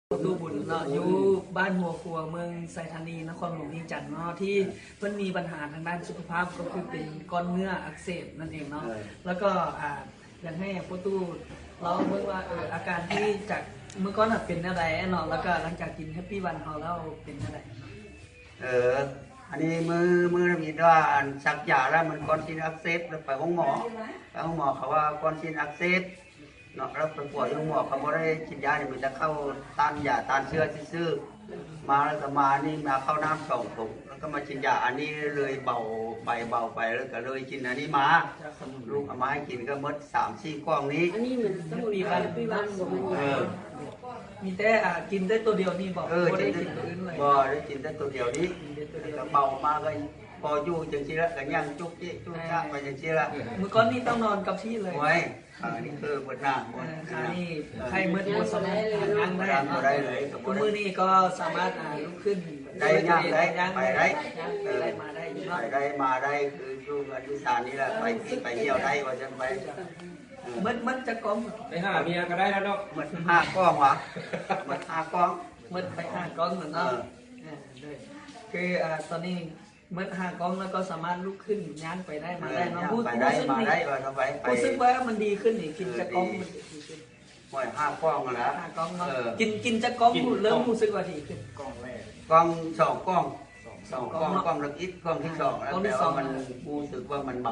ตู้บุญเนาะอยู่บ้านหัวครัวเมืองไซธานีนครหลวงเวียงจันทน์เนาะที่เพิ่นมีปัญหาทางด้านสุขภาพก็คือเป็นก้อนเนื้ออักเสบนั่นเองเนาะแล้วก็อยากให้พ่อตู้เราเบิ่งว่าอาการที่จากเมื่อก่อนเป็นอะไรเนาะแล้วก็หลังจากกินแฮปปี้วันเขาแล้วเป็นอะไรอันนี้มือมีว่าสักยาแล้วมันก้อนซีนอักเสบแล้วไปห้องหมอเขาว่าก้อนซีนอักเสบเนาะแล้วไปป่วยห้องหมอเขาบอกได้กินยาเนี่ยมันจะเข้าต้านยาต้านเชื้อซื่อมาแล้วก็มานี่มาเข้าน้ำ2 ถุงแล้วก็มากินยาอันนี้เลยเบาไปแล้วก็เลยกินอันนี้มาลูกเอามาให้กินก็หมด3-4 กล่องนี้อันนี้เหมือนสมุนไพรปีวันมีแต่กินได้ตัวเดียวนี่บอกบ่ได้กินตัวอื่นเลยบ่ได้กินได้ตัวเดียวนี้ก็เบามาก็พออยู่จังซี่แล้วก็ย่างจุกจิจุกจ้าไปจังซี่แล้วเมื่อก่อนนี่ต้องนอนกับที่เลยโอ้ยอันนี้คือเบิดหน้านี่ใครเมื่อบ่สามารถนั่งได้เลยมื้อนี้ก็สามารถลุกขึ้นได้ย่างได้ไปได้มาได้มาได้คืออยู่กันที่ศาลนี่แหละไปเที่ยวได้ว่าจังไปมันจะกล้องไปหาเมียก็ได้แล้วเนาะมัน5 กล้องวะมัน5 กล้องมันไป5 กล้องเหมือนเนาะคือตอนนี้เมื่อ5 กล้องแล้วก็สามารถลุกขึ้นย่างไปได้มาได้เนาะพูดมาได้ว่าทำไมรู้สึกว่ามันดีขึ้นนี่กินจะกล้องมันดีขึ้น5 กล้องแล้ว5 กล้องเนาะกินจะกล้องเริ่มรู้สึกว่าดีขึ้นกล้องแรกกล้อง2 กล้องกล้องละกล้องที่2แล้วแต่ว่ามันรู้สึกว่ามันเบ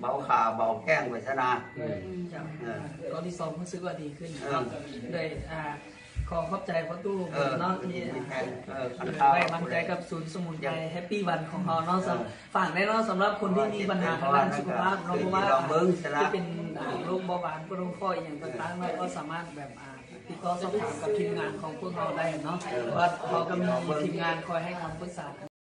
าขาเบาแข้งไปซะนะก้อนที่2รู้สึกว่าดีขึ้นเลยขอขอบใจพ่อตู้เนาะที่ไว้มั่นใจกับศูนย์สมุนไพรแฮปปี้วันของเราเนาะฝากได้เนาะสำหรับคนที่มีปัญหาทางด้านสุขภาพเนาะเพราะว่าที่เป็นโรคเบาหวานโรคข้ออย่างต่างๆเราก็สามารถแบบติดต่อสอบถามกับทีมงานของพวกเราได้เนาะว่าเราก็มีทีมงานคอยให้คำปรึกษา